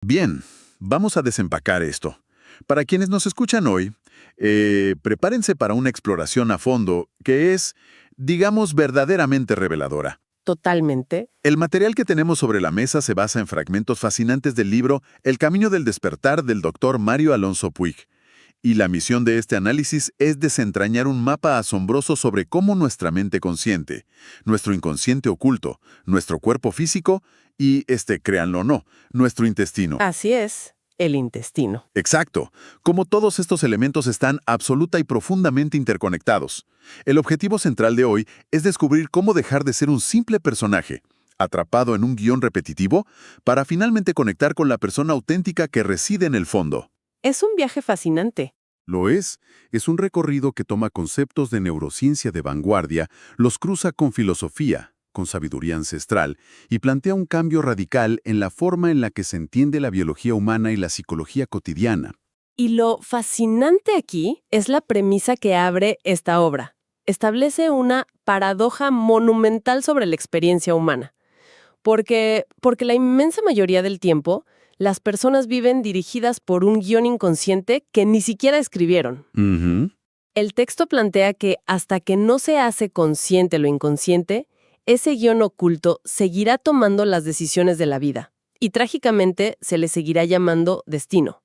Bien, vamos a desempacar esto. Para quienes nos escuchan hoy, prepárense para una exploración a fondo que es, digamos, verdaderamente reveladora. Totalmente. El material que tenemos sobre la mesa se basa en fragmentos fascinantes del libro El camino del despertar del doctor Mario Alonso Puig. Y la misión de este análisis es desentrañar un mapa asombroso sobre cómo nuestra mente consciente, nuestro inconsciente oculto, nuestro cuerpo físico y, créanlo o no, nuestro intestino. Así es, el intestino. Exacto, como todos estos elementos están absoluta y profundamente interconectados. El objetivo central de hoy es descubrir cómo dejar de ser un simple personaje, atrapado en un guión repetitivo, para finalmente conectar con la persona auténtica que reside en el fondo. Es un viaje fascinante. Lo es un recorrido que toma conceptos de neurociencia de vanguardia, los cruza con filosofía, con sabiduría ancestral, y plantea un cambio radical en la forma en la que se entiende la biología humana y la psicología cotidiana. Y lo fascinante aquí es la premisa que abre esta obra. Establece una paradoja monumental sobre la experiencia humana. Porque la inmensa mayoría del tiempo, las personas viven dirigidas por un guión inconsciente que ni siquiera escribieron. El texto plantea que hasta que no se hace consciente lo inconsciente, ese guión oculto seguirá tomando las decisiones de la vida. Y trágicamente se le seguirá llamando destino.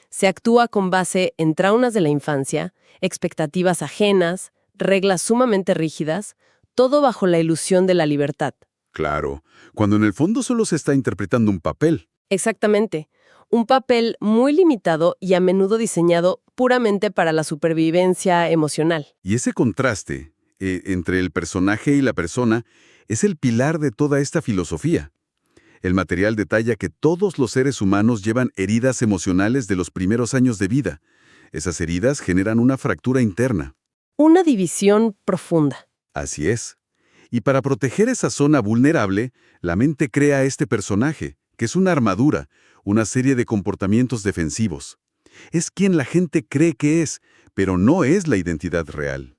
Se actúa con base en traumas de la infancia, expectativas ajenas, reglas sumamente rígidas, todo bajo la ilusión de la libertad. Claro, cuando en el fondo solo se está interpretando un papel. Exactamente. Un papel muy limitado y a menudo diseñado puramente para la supervivencia emocional. Y ese contraste entre el personaje y la persona es el pilar de toda esta filosofía. El material detalla que todos los seres humanos llevan heridas emocionales de los primeros años de vida. Esas heridas generan una fractura interna. Una división profunda. Así es. Y para proteger esa zona vulnerable, la mente crea a este personaje, que es una armadura, una serie de comportamientos defensivos. Es quien la gente cree que es, pero no es la identidad real.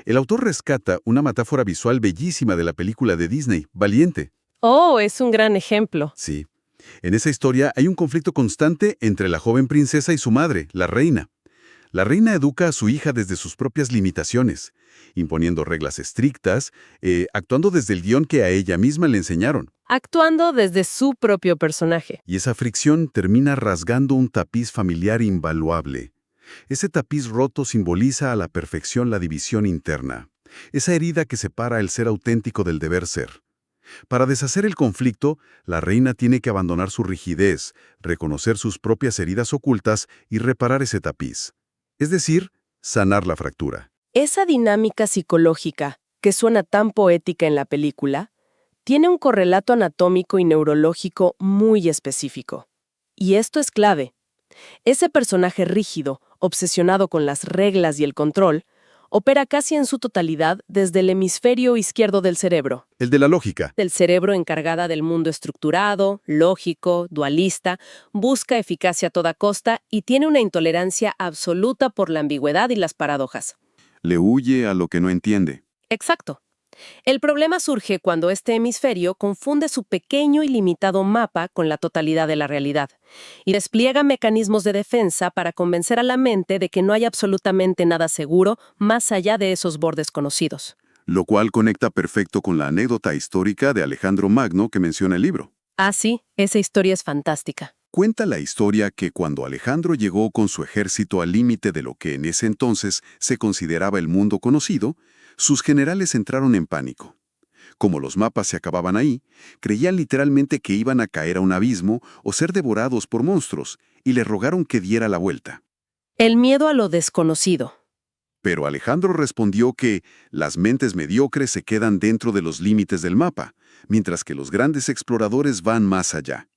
El autor rescata una metáfora visual bellísima de la película de Disney, Valiente. Oh, es un gran ejemplo. Sí. En esa historia hay un conflicto constante entre la joven princesa y su madre, la reina. La reina educa a su hija desde sus propias limitaciones, imponiendo reglas estrictas, actuando desde el guión que a ella misma le enseñaron. Actuando desde su propio personaje. Y esa fricción termina rasgando un tapiz familiar invaluable. Ese tapiz roto simboliza a la perfección la división interna, esa herida que separa el ser auténtico del deber ser. Para deshacer el conflicto, la reina tiene que abandonar su rigidez, reconocer sus propias heridas ocultas y reparar ese tapiz. Es decir, sanar la fractura. Esa dinámica psicológica, que suena tan poética en la película, tiene un correlato anatómico y neurológico muy específico. Y esto es clave. Ese personaje rígido, obsesionado con las reglas y el control, opera casi en su totalidad desde el hemisferio izquierdo del cerebro. El de la lógica. Del cerebro encargada del mundo estructurado, lógico, dualista, busca eficacia a toda costa y tiene una intolerancia absoluta por la ambigüedad y las paradojas. Le huye a lo que no entiende. Exacto. El problema surge cuando este hemisferio confunde su pequeño y limitado mapa con la totalidad de la realidad y despliega mecanismos de defensa para convencer a la mente de que no hay absolutamente nada seguro más allá de esos bordes conocidos. Lo cual conecta perfecto con la anécdota histórica de Alejandro Magno que menciona el libro. Ah, sí, esa historia es fantástica. Cuenta la historia que cuando Alejandro llegó con su ejército al límite de lo que en ese entonces se consideraba el mundo conocido, sus generales entraron en pánico. Como los mapas se acababan ahí, creían literalmente que iban a caer a un abismo o ser devorados por monstruos, y le rogaron que diera la vuelta. El miedo a lo desconocido. Pero Alejandro respondió que las mentes mediocres se quedan dentro de los límites del mapa, mientras que los grandes exploradores van más allá.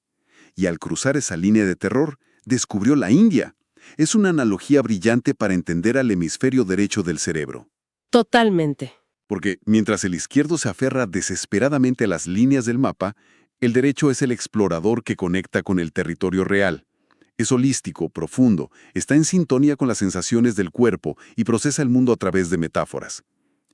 Y al cruzar esa línea de terror, descubrió la India. Es una analogía brillante para entender al hemisferio derecho del cerebro. Totalmente. Porque mientras el izquierdo se aferra desesperadamente a las líneas del mapa, el derecho es el explorador que conecta con el territorio real. Es holístico, profundo, está en sintonía con las sensaciones del cuerpo y procesa el mundo a través de metáforas.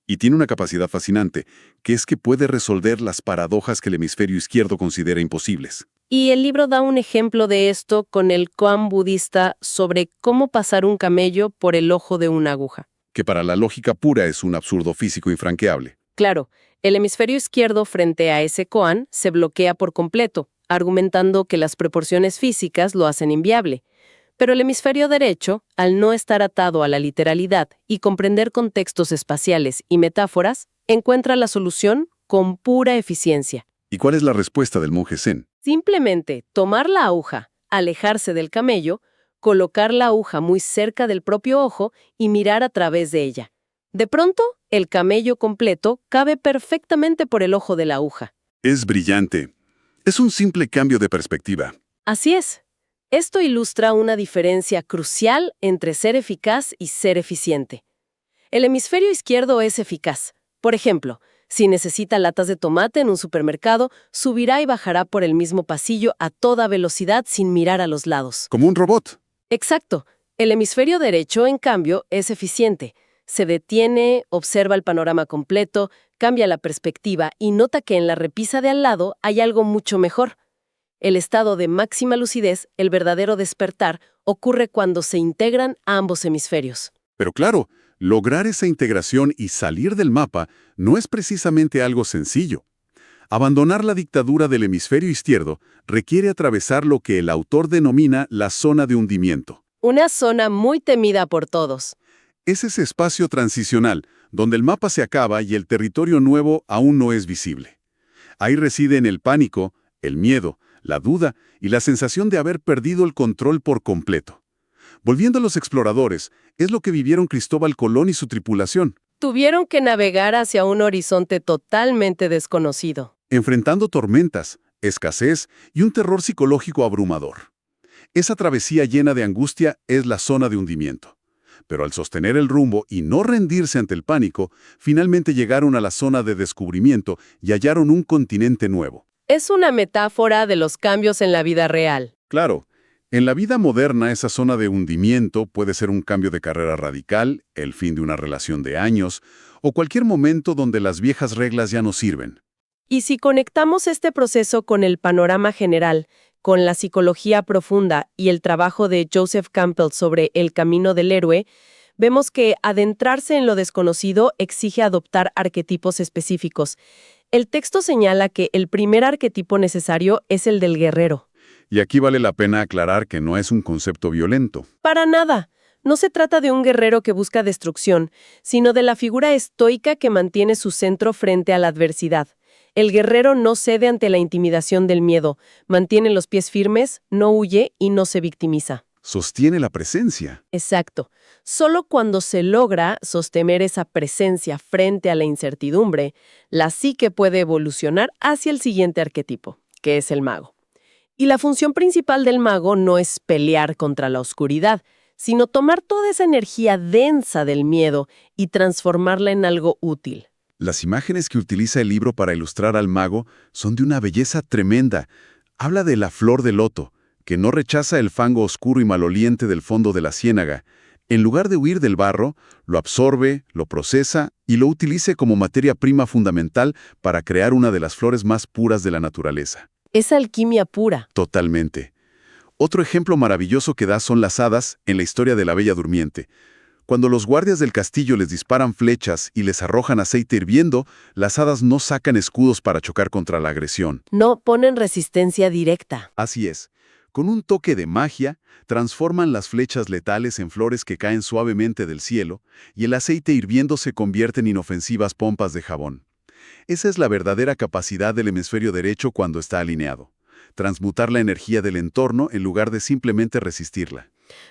Y tiene una capacidad fascinante, que es que puede resolver las paradojas que el hemisferio izquierdo considera imposibles. Y el libro da un ejemplo de esto con el koan budista sobre cómo pasar un camello por el ojo de una aguja. Que para la lógica pura es un absurdo físico infranqueable. Claro, el hemisferio izquierdo frente a ese koan se bloquea por completo, argumentando que las proporciones físicas lo hacen inviable. Pero el hemisferio derecho, al no estar atado a la literalidad y comprender contextos espaciales y metáforas, encuentra la solución con pura eficiencia. ¿Y cuál es la respuesta del monje Zen? Simplemente tomar la aguja, alejarse del camello, colocar la aguja muy cerca del propio ojo y mirar a través de ella. De pronto, el camello completo cabe perfectamente por el ojo de la aguja. Es brillante. Es un simple cambio de perspectiva. Así es. Esto ilustra una diferencia crucial entre ser eficaz y ser eficiente. El hemisferio izquierdo es eficaz. Por ejemplo, si necesita latas de tomate en un supermercado, subirá y bajará por el mismo pasillo a toda velocidad sin mirar a los lados. Como un robot. Exacto. El hemisferio derecho, en cambio, es eficiente. Se detiene, observa el panorama completo, cambia la perspectiva y nota que en la repisa de al lado hay algo mucho mejor. El estado de máxima lucidez, el verdadero despertar, ocurre cuando se integran ambos hemisferios. Pero claro, lograr esa integración y salir del mapa no es precisamente algo sencillo. Abandonar la dictadura del hemisferio izquierdo requiere atravesar lo que el autor denomina la zona de hundimiento. Una zona muy temida por todos. Es ese espacio transicional donde el mapa se acaba y el territorio nuevo aún no es visible. Ahí residen el pánico, el miedo, la duda y la sensación de haber perdido el control por completo. Volviendo a los exploradores, es lo que vivieron Cristóbal Colón y su tripulación, Tuvieron que navegar hacia un horizonte totalmente desconocido. enfrentando tormentas, escasez y un terror psicológico abrumador. Esa travesía llena de angustia es la zona de hundimiento. Pero al sostener el rumbo y no rendirse ante el pánico, finalmente llegaron a la zona de descubrimiento y hallaron un continente nuevo. Es una metáfora de los cambios en la vida real. Claro, en la vida moderna esa zona de hundimiento puede ser un cambio de carrera radical, el fin de una relación de años, o cualquier momento donde las viejas reglas ya no sirven. Y si conectamos este proceso con el panorama general, con la psicología profunda y el trabajo de Joseph Campbell sobre el camino del héroe, vemos que adentrarse en lo desconocido exige adoptar arquetipos específicos. El texto señala que el primer arquetipo necesario es el del guerrero. Y aquí vale la pena aclarar que no es un concepto violento. Para nada. No se trata de un guerrero que busca destrucción, sino de la figura estoica que mantiene su centro frente a la adversidad. El guerrero no cede ante la intimidación del miedo, mantiene los pies firmes, no huye y no se victimiza. Sostiene la presencia. Exacto. Solo cuando se logra sostener esa presencia frente a la incertidumbre, la psique puede evolucionar hacia el siguiente arquetipo, que es el mago. Y la función principal del mago no es pelear contra la oscuridad, sino tomar toda esa energía densa del miedo y transformarla en algo útil. Las imágenes que utiliza el libro para ilustrar al mago son de una belleza tremenda. Habla de la flor de loto, que no rechaza el fango oscuro y maloliente del fondo de la ciénaga. En lugar de huir del barro, lo absorbe, lo procesa y lo utiliza como materia prima fundamental para crear una de las flores más puras de la naturaleza. Es alquimia pura. Totalmente. Otro ejemplo maravilloso que da son las hadas en la historia de la Bella Durmiente. Cuando los guardias del castillo les disparan flechas y les arrojan aceite hirviendo, las hadas no sacan escudos para chocar contra la agresión. No ponen resistencia directa. Así es. Con un toque de magia, transforman las flechas letales en flores que caen suavemente del cielo, y el aceite hirviendo se convierte en inofensivas pompas de jabón. Esa es la verdadera capacidad del hemisferio derecho cuando está alineado. Transmutar la energía del entorno en lugar de simplemente resistirla.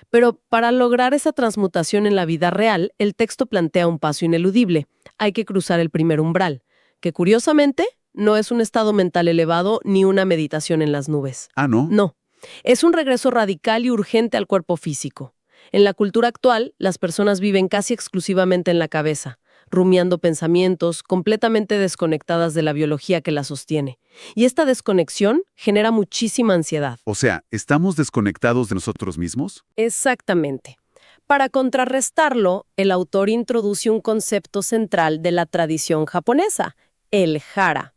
Pero para lograr esa transmutación en la vida real, el texto plantea un paso ineludible. Hay que cruzar el primer umbral, que curiosamente no es un estado mental elevado ni una meditación en las nubes. Ah, ¿no? No, es un regreso radical y urgente al cuerpo físico. En la cultura actual, las personas viven casi exclusivamente en la cabeza, rumiando pensamientos, completamente desconectadas de la biología que la sostiene. Y esta desconexión genera muchísima ansiedad. O sea, ¿estamos desconectados de nosotros mismos? Exactamente. Para contrarrestarlo, el autor introduce un concepto central de la tradición japonesa, el hara.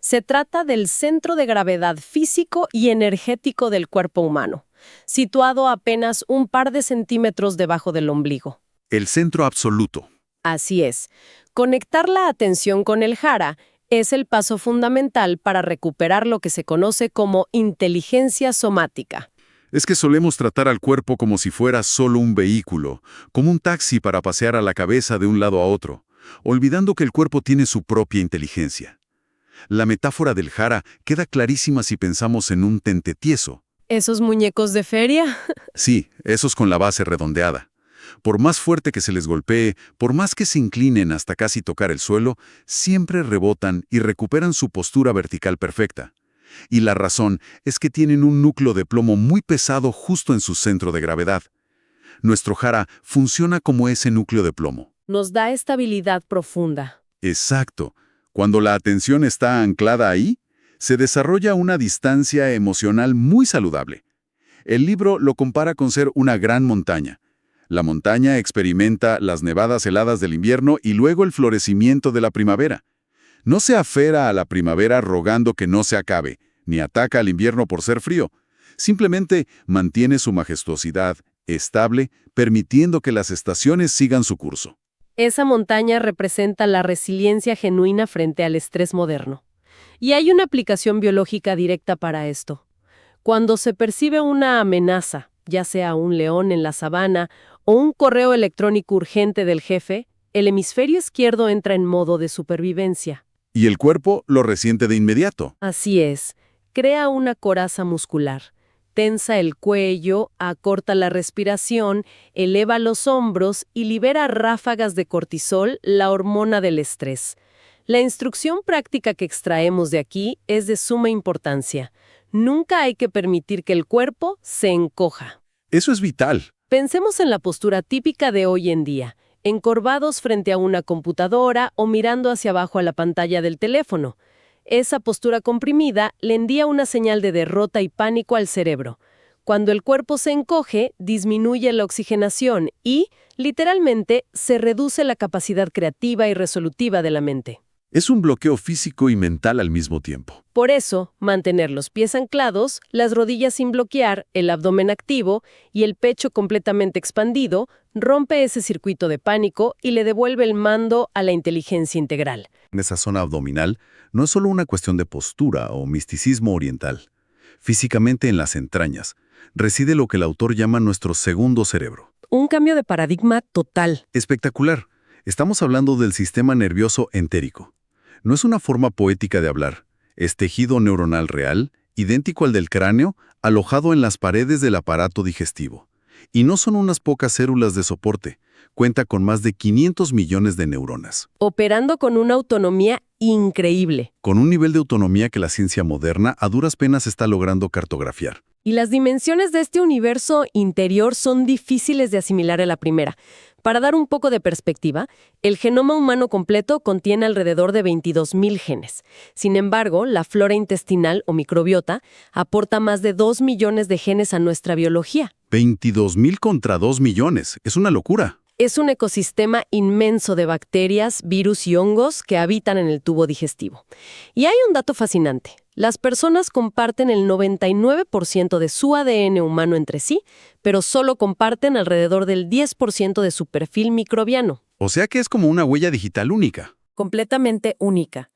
Se trata del centro de gravedad físico y energético del cuerpo humano, situado apenas un par de centímetros debajo del ombligo. El centro absoluto. Así es. Conectar la atención con el jara es el paso fundamental para recuperar lo que se conoce como inteligencia somática. Es que solemos tratar al cuerpo como si fuera solo un vehículo, como un taxi para pasear a la cabeza de un lado a otro, olvidando que el cuerpo tiene su propia inteligencia. La metáfora del jara queda clarísima si pensamos en un tentetieso. ¿Esos muñecos de feria? Sí, esos con la base redondeada. Por más fuerte que se les golpee, por más que se inclinen hasta casi tocar el suelo, siempre rebotan y recuperan su postura vertical perfecta. Y la razón es que tienen un núcleo de plomo muy pesado justo en su centro de gravedad. Nuestro jara funciona como ese núcleo de plomo. Nos da estabilidad profunda. Exacto. Cuando la atención está anclada ahí, se desarrolla una distancia emocional muy saludable. El libro lo compara con ser una gran montaña. La montaña experimenta las nevadas heladas del invierno y luego el florecimiento de la primavera. No se afera a la primavera rogando que no se acabe, ni ataca al invierno por ser frío. Simplemente mantiene su majestuosidad estable, permitiendo que las estaciones sigan su curso. Esa montaña representa la resiliencia genuina frente al estrés moderno. Y hay una aplicación biológica directa para esto. Cuando se percibe una amenaza, ya sea un león en la sabana o un correo electrónico urgente del jefe, el hemisferio izquierdo entra en modo de supervivencia. Y el cuerpo lo resiente de inmediato. Así es, crea una coraza muscular, tensa el cuello, acorta la respiración, eleva los hombros y libera ráfagas de cortisol, la hormona del estrés. La instrucción práctica que extraemos de aquí es de suma importancia. Nunca hay que permitir que el cuerpo se encoja. Eso es vital. Pensemos en la postura típica de hoy en día, encorvados frente a una computadora o mirando hacia abajo a la pantalla del teléfono. Esa postura comprimida le envía una señal de derrota y pánico al cerebro. Cuando el cuerpo se encoge, disminuye la oxigenación y, literalmente, se reduce la capacidad creativa y resolutiva de la mente. Es un bloqueo físico y mental al mismo tiempo. Por eso, mantener los pies anclados, las rodillas sin bloquear, el abdomen activo y el pecho completamente expandido, rompe ese circuito de pánico y le devuelve el mando a la inteligencia integral. En esa zona abdominal no es solo una cuestión de postura o misticismo oriental. Físicamente en las entrañas reside lo que el autor llama nuestro segundo cerebro. Un cambio de paradigma total. Espectacular. Estamos hablando del sistema nervioso entérico. No es una forma poética de hablar. Es tejido neuronal real, idéntico al del cráneo, alojado en las paredes del aparato digestivo. Y no son unas pocas células de soporte. Cuenta con más de 500 millones de neuronas. Operando con una autonomía increíble. Con un nivel de autonomía que la ciencia moderna a duras penas está logrando cartografiar. Y las dimensiones de este universo interior son difíciles de asimilar a la primera. Para dar un poco de perspectiva, el genoma humano completo contiene alrededor de 22.000 genes. Sin embargo, la flora intestinal o microbiota aporta más de 2 millones de genes a nuestra biología. 22.000 contra 2 millones. Es una locura. Es un ecosistema inmenso de bacterias, virus y hongos que habitan en el tubo digestivo. Y hay un dato fascinante. Las personas comparten el 99% de su ADN humano entre sí, pero solo comparten alrededor del 10% de su perfil microbiano. O sea que es como una huella digital única. Completamente única.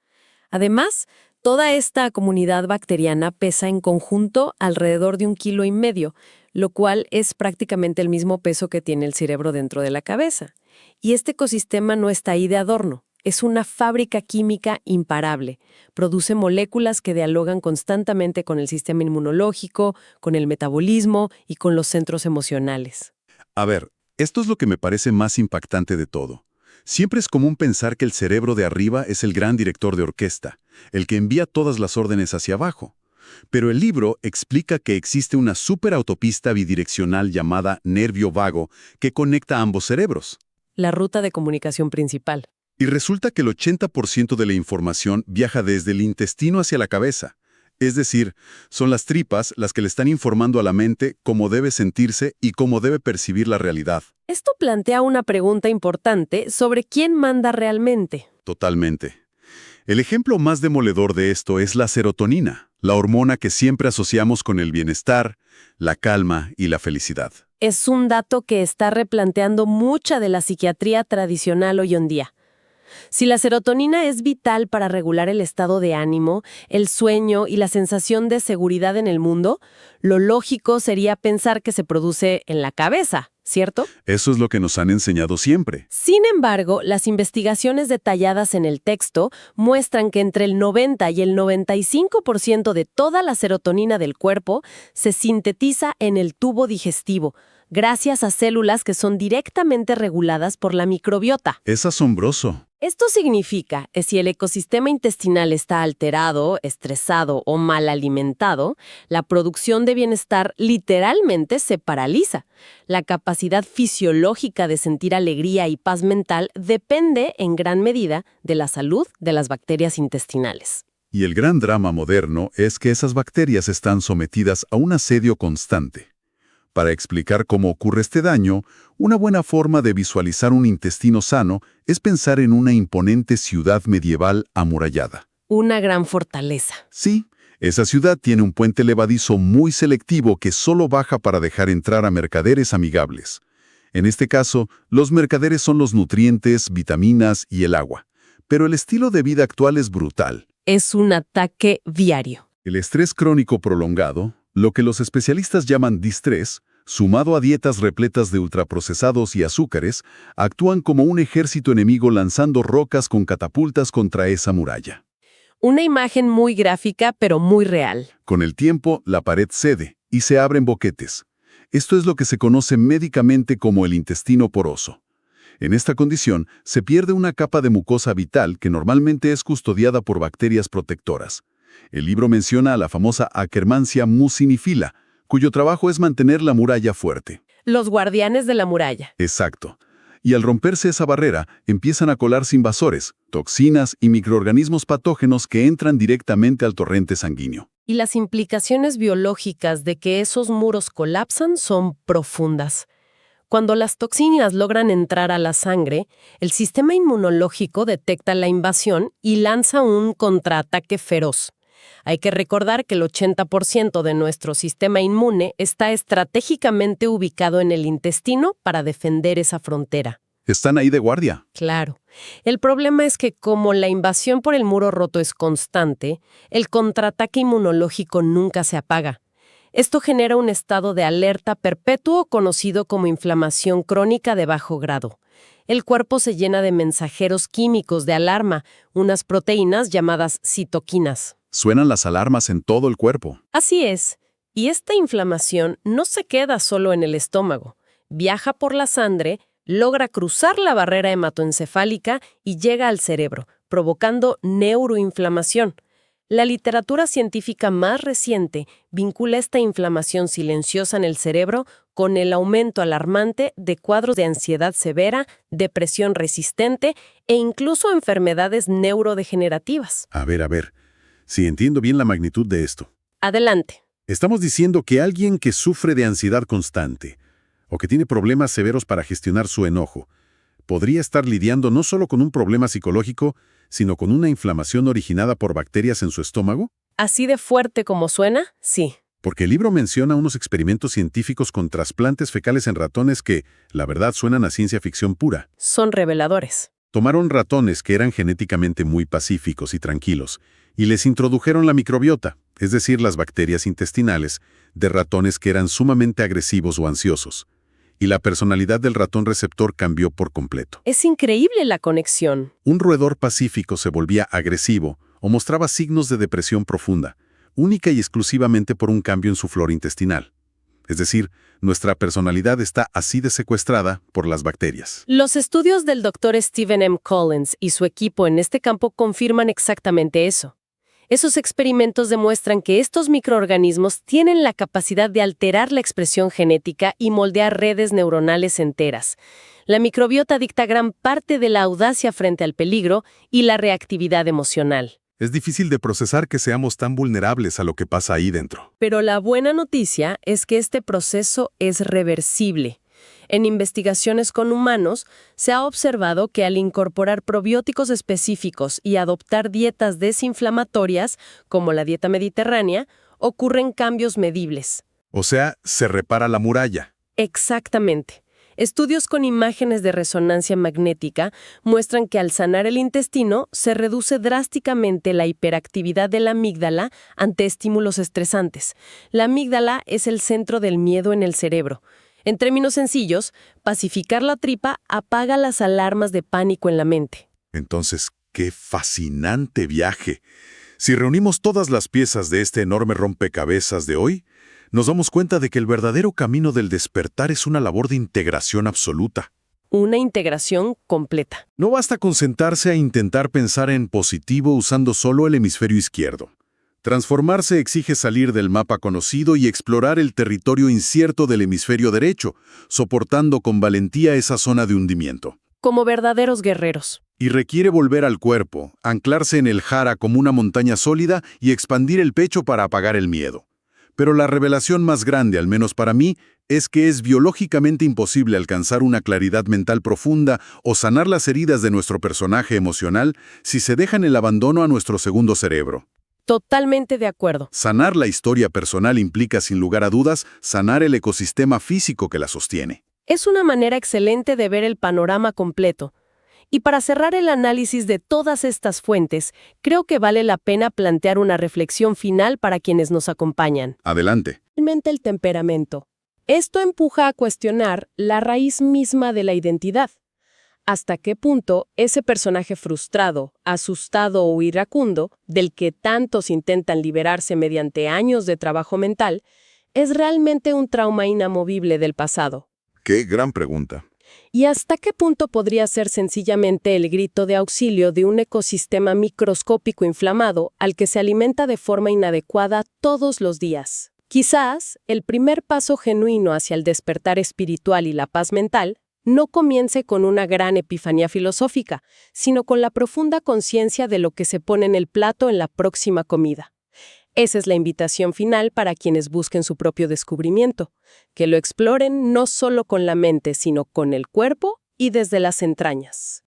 Además, toda esta comunidad bacteriana pesa en conjunto alrededor de 1,5 kilos, lo cual es prácticamente el mismo peso que tiene el cerebro dentro de la cabeza. Y este ecosistema no está ahí de adorno. Es una fábrica química imparable. Produce moléculas que dialogan constantemente con el sistema inmunológico, con el metabolismo y con los centros emocionales. A ver, esto es lo que me parece más impactante de todo. Siempre es común pensar que el cerebro de arriba es el gran director de orquesta, el que envía todas las órdenes hacia abajo. Pero el libro explica que existe una superautopista bidireccional llamada nervio vago que conecta ambos cerebros. La ruta de comunicación principal. Y resulta que el 80% de la información viaja desde el intestino hacia la cabeza. Es decir, son las tripas las que le están informando a la mente cómo debe sentirse y cómo debe percibir la realidad. Esto plantea una pregunta importante sobre quién manda realmente. Totalmente. El ejemplo más demoledor de esto es la serotonina, la hormona que siempre asociamos con el bienestar, la calma y la felicidad. Es un dato que está replanteando mucha de la psiquiatría tradicional hoy en día. Si la serotonina es vital para regular el estado de ánimo, el sueño y la sensación de seguridad en el mundo, lo lógico sería pensar que se produce en la cabeza, ¿cierto? Eso es lo que nos han enseñado siempre. Sin embargo, las investigaciones detalladas en el texto muestran que entre el 90 y el 95% de toda la serotonina del cuerpo se sintetiza en el tubo digestivo, gracias a células que son directamente reguladas por la microbiota. Es asombroso. Esto significa que si el ecosistema intestinal está alterado, estresado o mal alimentado, la producción de bienestar literalmente se paraliza. La capacidad fisiológica de sentir alegría y paz mental depende en gran medida de la salud de las bacterias intestinales. Y el gran drama moderno es que esas bacterias están sometidas a un asedio constante. Para explicar cómo ocurre este daño, una buena forma de visualizar un intestino sano es pensar en una imponente ciudad medieval amurallada. Una gran fortaleza. Sí, esa ciudad tiene un puente levadizo muy selectivo que solo baja para dejar entrar a mercaderes amigables. En este caso, los mercaderes son los nutrientes, vitaminas y el agua. Pero el estilo de vida actual es brutal. Es un ataque diario. El estrés crónico prolongado, lo que los especialistas llaman distrés, sumado a dietas repletas de ultraprocesados y azúcares, actúan como un ejército enemigo lanzando rocas con catapultas contra esa muralla. Una imagen muy gráfica, pero muy real. Con el tiempo, la pared cede y se abren boquetes. Esto es lo que se conoce médicamente como el intestino poroso. En esta condición, se pierde una capa de mucosa vital que normalmente es custodiada por bacterias protectoras. El libro menciona a la famosa Akkermansia mucinifila, cuyo trabajo es mantener la muralla fuerte. Los guardianes de la muralla. Exacto. Y al romperse esa barrera, empiezan a colarse invasores, toxinas y microorganismos patógenos que entran directamente al torrente sanguíneo. Y las implicaciones biológicas de que esos muros colapsan son profundas. Cuando las toxinas logran entrar a la sangre, el sistema inmunológico detecta la invasión y lanza un contraataque feroz. Hay que recordar que el 80% de nuestro sistema inmune está estratégicamente ubicado en el intestino para defender esa frontera. Están ahí de guardia. Claro. El problema es que como la invasión por el muro roto es constante, el contraataque inmunológico nunca se apaga. Esto genera un estado de alerta perpetuo conocido como inflamación crónica de bajo grado. El cuerpo se llena de mensajeros químicos de alarma, unas proteínas llamadas citoquinas. Suenan las alarmas en todo el cuerpo. Así es. Y esta inflamación no se queda solo en el estómago. Viaja por la sangre, logra cruzar la barrera hematoencefálica y llega al cerebro, provocando neuroinflamación. La literatura científica más reciente vincula esta inflamación silenciosa en el cerebro con el aumento alarmante de cuadros de ansiedad severa, depresión resistente e incluso enfermedades neurodegenerativas. A ver. Si entiendo bien la magnitud de esto. Adelante. Estamos diciendo que alguien que sufre de ansiedad constante o que tiene problemas severos para gestionar su enojo, podría estar lidiando no solo con un problema psicológico, sino con una inflamación originada por bacterias en su estómago. ¿Así de fuerte como suena? Sí. Porque el libro menciona unos experimentos científicos con trasplantes fecales en ratones que, la verdad, suenan a ciencia ficción pura. Son reveladores. Tomaron ratones que eran genéticamente muy pacíficos y tranquilos y les introdujeron la microbiota, es decir, las bacterias intestinales, de ratones que eran sumamente agresivos o ansiosos. Y la personalidad del ratón receptor cambió por completo. Es increíble la conexión. Un roedor pacífico se volvía agresivo o mostraba signos de depresión profunda, única y exclusivamente por un cambio en su flora intestinal. Es decir, nuestra personalidad está así de secuestrada por las bacterias. Los estudios del Dr. Stephen M. Collins y su equipo en este campo confirman exactamente eso. Esos experimentos demuestran que estos microorganismos tienen la capacidad de alterar la expresión genética y moldear redes neuronales enteras. La microbiota dicta gran parte de la audacia frente al peligro y la reactividad emocional. Es difícil de procesar que seamos tan vulnerables a lo que pasa ahí dentro. Pero la buena noticia es que este proceso es reversible. En investigaciones con humanos, se ha observado que al incorporar probióticos específicos y adoptar dietas desinflamatorias, como la dieta mediterránea, ocurren cambios medibles. O sea, se repara la muralla. Exactamente. Estudios con imágenes de resonancia magnética muestran que al sanar el intestino se reduce drásticamente la hiperactividad de la amígdala ante estímulos estresantes. La amígdala es el centro del miedo en el cerebro. En términos sencillos, pacificar la tripa apaga las alarmas de pánico en la mente. Entonces, ¡qué fascinante viaje! Si reunimos todas las piezas de este enorme rompecabezas de hoy, nos damos cuenta de que el verdadero camino del despertar es una labor de integración absoluta. Una integración completa. No basta con sentarse a intentar pensar en positivo usando solo el hemisferio izquierdo. Transformarse exige salir del mapa conocido y explorar el territorio incierto del hemisferio derecho, soportando con valentía esa zona de hundimiento. Como verdaderos guerreros. Y requiere volver al cuerpo, anclarse en el jara como una montaña sólida y expandir el pecho para apagar el miedo. Pero la revelación más grande, al menos para mí, es que es biológicamente imposible alcanzar una claridad mental profunda o sanar las heridas de nuestro personaje emocional si se deja en el abandono a nuestro segundo cerebro. Totalmente de acuerdo. Sanar la historia personal implica, sin lugar a dudas, sanar el ecosistema físico que la sostiene. Es una manera excelente de ver el panorama completo. Y para cerrar el análisis de todas estas fuentes, creo que vale la pena plantear una reflexión final para quienes nos acompañan. Adelante. Finalmente, el temperamento. Esto empuja a cuestionar la raíz misma de la identidad. ¿Hasta qué punto ese personaje frustrado, asustado o iracundo, del que tantos intentan liberarse mediante años de trabajo mental, es realmente un trauma inamovible del pasado? ¡Qué gran pregunta! ¿Y hasta qué punto podría ser sencillamente el grito de auxilio de un ecosistema microscópico inflamado al que se alimenta de forma inadecuada todos los días? Quizás el primer paso genuino hacia el despertar espiritual y la paz mental no comience con una gran epifanía filosófica, sino con la profunda conciencia de lo que se pone en el plato en la próxima comida. Esa es la invitación final para quienes busquen su propio descubrimiento, que lo exploren no solo con la mente, sino con el cuerpo y desde las entrañas.